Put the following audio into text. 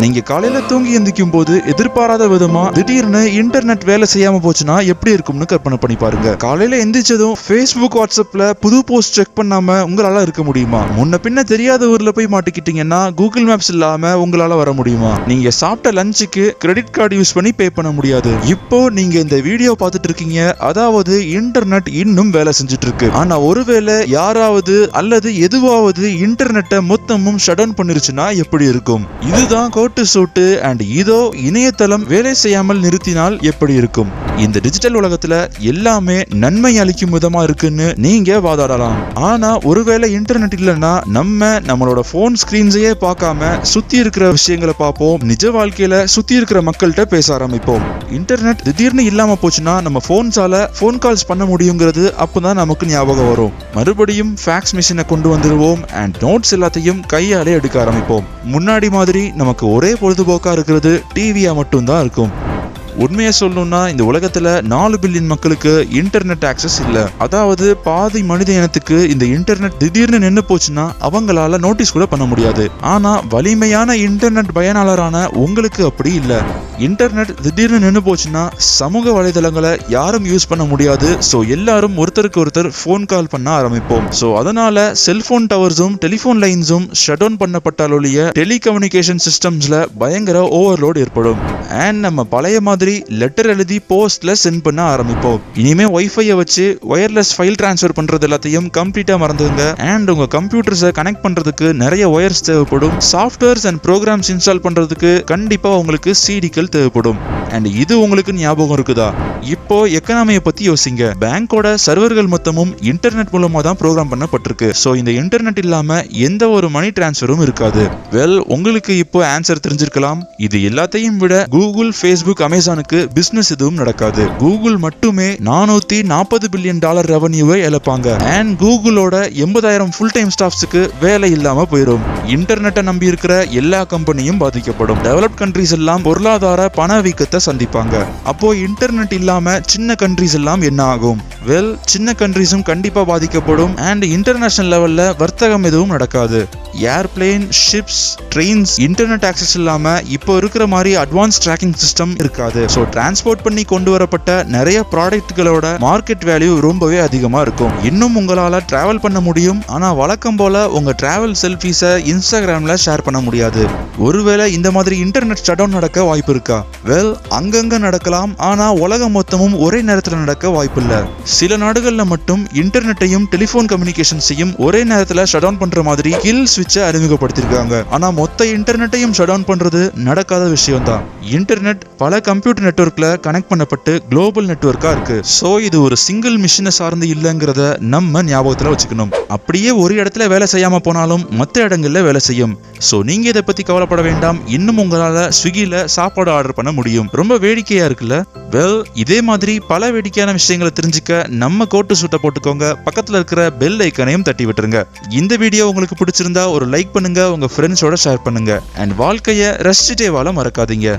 நீங்க காலையில தூங்கி எந்திக்கும் போது எதிர்பாராத விதமா திடீர்னு இன்டர்நெட் வேலை செய்யாம போச்சுன்னா எப்படி இருக்கும்னு கற்பனை பண்ணி பாருங்க. காலையில எந்திரிச்சதும் ஃபேஸ்புக் வாட்ஸ்அப்ல புது போஸ்ட் செக் பண்ணாம உங்களால இருக்க முடியுமா? முன்ன பின்ன தெரியாத ஊர்ல போய் மாட்டிக்கிட்டீங்கன்னா கூகுள் மேப்ஸ் இல்லாம உங்களால வர முடியுமா? நீங்க சாப்பிட்ட லஞ்சுக்கு கிரெடிட் கார்டு யூஸ் பண்ணி பே பண்ண முடியாது. இப்போ நீங்க இந்த வீடியோ பார்த்துட்டு இருக்கீங்க, அதாவது இன்டர்நெட் இன்னும் வேலை செஞ்சுட்டு இருக்கு. ஆனா ஒருவேளை யாராவது அல்லது எதுவாவது இன்டர்நெட்டை மொத்தமும் ஷட் டவுன் பண்ணிருச்சுன்னா எப்படி இருக்கும்? இதுதான் கோட்டு சூட்டு அண்ட் இதோ இணையதளம் வேலை செய்யாமல் நிறுத்தினால் எப்படி இருக்கும்? இந்த டிஜிட்டல் உலகத்துல எல்லாமே நன்மை அளிக்கும் விதமா இருக்குன்னு நீங்க வாதாடலாம். ஆனா ஒருவேளை இன்டர்நெட் இல்லைன்னா நம்மளோட போன் ஸ்கிரீன்ஸையே பார்க்காம சுத்தி இருக்கிற விஷயங்களை பார்ப்போம். நிஜ வாழ்க்கையில சுத்தி இருக்கிற மக்கள்கிட்ட பேச ஆரம்பிப்போம். இன்டர்நெட் திடீர்னு இல்லாம போச்சுன்னா நம்ம போன்ஸால போன் கால்ஸ் பண்ண முடியுங்கிறது அப்பதான் நமக்கு ஞாபகம் வரும். மறுபடியும் ஃபேக்ஸ் மிஷினை கொண்டு வந்துருவோம் அண்ட் நோட்ஸ் எல்லாத்தையும் கையாலே எடுக்க ஆரம்பிப்போம். முன்னாடி மாதிரி நமக்கு ஒரே பொழுதுபோக்கா இருக்கிறது டிவியா மட்டும்தான் இருக்கும். உண்மையை சொல்லணும்னா இந்த உலகத்துல 4 பில்லியன் மக்களுக்கு இன்டர்நெட் ஆக்சஸ் இல்ல. அதாவது பாதி மனித இனத்துக்கு இந்த இன்டர்நெட் திடீர்னு நின்று போச்சுன்னா அவங்களால நோட்டீஸ் கூட பண்ண முடியாது. ஆனா வலிமையான இன்டர்நெட் பயனாளரான உங்களுக்கு அப்படி இல்ல. இன்டர்நெட் திடீர்னு நின்று போச்சுன்னா சமூக வலைதளங்களை யாரும் யூஸ் பண்ண முடியாது. சோ எல்லாரும் ஒருத்தருக்கு ஒருத்தர் போன் கால் பண்ண ஆரம்பிப்போம். சோ அதனால செல்போன் டவர்ஸும் டெலிபோன் லைன்ஸும் ஷட் டவுன் பண்ணப்பட்டாலொழிய டெலிகம்யூனிகேஷன் சிஸ்டம்ஸ்ல பயங்கர ஓவர்லோட் ஏற்படும். அண்ட் நம்ம பழைய மாதிரி லெட்டர் எழுதி போஸ்ட்ல சென்ட் பண்ண ஆரம்பிப்போம். இனிமே வைஃபையை வச்சு வயர்லெஸ் ஃபைல் டிரான்ஸ்ஃபர் பண்றது எல்லாத்தையும் கம்ப்ளீட்டா மறந்துங்க. அண்ட் உங்க கம்ப்யூட்டர்ஸை கனெக்ட் பண்றதுக்கு நிறைய ஒயர்ஸ் தேவைப்படும். சாஃப்ட்வேர்ஸ் அண்ட் ப்ரோக்ராம்ஸ் இன்ஸ்டால் பண்றதுக்கு கண்டிப்பா உங்களுக்கு சிடிக்கள் தேவைப்படும். அண்ட் இது உங்களுக்கு ஞாபகம் இருக்குதா? இப்போ எக்கனாமியை பத்தி யோசிங்க. பேங்கோட சர்வர்கள் மொத்தமும் இன்டர்நெட் மூலமா தான் ப்ரோக்ராம் பண்ணப்பட்டிருக்கு. சோ இந்த இன்டர்நெட் இல்லாம எந்த ஒரு மணி டிரான்ஸ்ஃபரும் இருக்காது. வெல், உங்களுக்கு இப்போ ஆன்சர் தெரிஞ்சிருக்கலாம். இது எல்லாத்தையும் விட கூகுள், ஃபேஸ்புக், அமேசானுக்கு பிசினஸ் எதுவும் நடக்காது. கூகுள் மட்டுமே $440 பில்லியன் ரெவன்யூவை இழப்பாங்க. அண்ட் கூகுளோட 80,000 ஃபுல் டைம் ஸ்டாஃப்ஸ்க்கு வேலை இல்லாம போயிடும். இன்டர்நெட்டை நம்பி இருக்கிற எல்லா கம்பெனியும் பாதிக்கப்படும். டெவலப்ட் கண்ட்ரீஸ் எல்லாம் பொருளாதார பணவீக்கத்தை சந்திப்பாங்க. அப்போ இன்டர்நெட் இல்லாம சின்ன கண்ட்ரீஸ் எல்லாம் என்ன ஆகும்? வெல், சின்ன கண்ட்ரீஸும் கண்டிப்பா பாதிக்கப்படும். அண்ட் இன்டர்நேஷனல் லெவல்ல வர்த்தகம் எதுவும் நடக்காது. Airplane, ships, trains internet access இல்லாம இப்போ இருக்கிற மாதிரி அட்வான்ஸ் ட்ராக்கிங் சிஸ்டம் இருக்காது. சோ டிரான்ஸ்போர்ட் பண்ணி கொண்டு வரப்பட்ட நிறைய ப்ராடக்ட்களோட மார்க்கெட் வேல்யூ ரொம்பவே அதிகமா இருக்கும். இன்னும் உங்களால டிராவல் பண்ண முடியும். ஆனா வழக்கம் போல உங்க டிராவல் செல்ஃபீஸை இன்ஸ்டாகிராம்ல ஷேர் பண்ண முடியாது. ஒருவேளை இந்த மாதிரி இன்டர்நெட் ஷட் டவுன் நடக்க வாய்ப்பு இருக்கா? வெல், அங்கங்க நடக்கலாம். ஆனா உலகம் மொத்தமும் ஒரே நேரத்துல நடக்க வாய்ப்பு இல்ல. சில நாடுகள்ல மட்டும் இன்டர்நெட்டையும் டெலிபோன் கம்யூனிகேஷன்ஸையும் ஒரே நேரத்துல ஷட் டவுன் பண்ற மாதிரி கில் ஸ்விட்சை அறிமுகப்படுத்திருக்காங்க. ஆனா மொத்த இன்டர்நெட்டையும் ஷட் டவுன் பண்றது நடக்காத விஷயம் தான். இன்டர்நெட் பல கம்ப்யூட்டர் நெட்வொர்க்ல கனெக்ட் பண்ணப்பட்டு குளோபல் நெட்வொர்க்கா இருக்கு. சோ இது ஒரு சிங்கிள் மிஷினை சார்ந்து இல்லங்கிறத நம்ம ஞாபகத்துல வச்சுக்கணும். அப்படியே ஒரு இடத்துல வேலை செய்யாம போனாலும் மற்ற இடங்கள்ல வேலை செய்யும். சோ நீங்க இதை பத்தி கவலைப்பட வேண்டாம். இன்னும் உங்களால ஸ்விக்கில சாப்பாடு ஆர்டர் பண்ண முடியும். ரொம்ப வேடிக்கையா இருக்குல்ல? வெல், இதே மாதிரி பல வேடிக்கையான விஷயங்களை தெரிஞ்சுக்க நம்ம கோட்டு சூட்டை போட்டுக்கோங்க. பக்கத்துல இருக்கிற பெல் ஐக்கனையும் தட்டி விட்டுருங்க. இந்த வீடியோ உங்களுக்கு பிடிச்சிருந்தா ஒரு லைக் பண்ணுங்க, உங்க ஃப்ரெண்ட்ஸோட ஷேர் பண்ணுங்க. அண்ட் வாழ்க்கைய ரசிச்சுட்டே வாழ மறக்காதீங்க.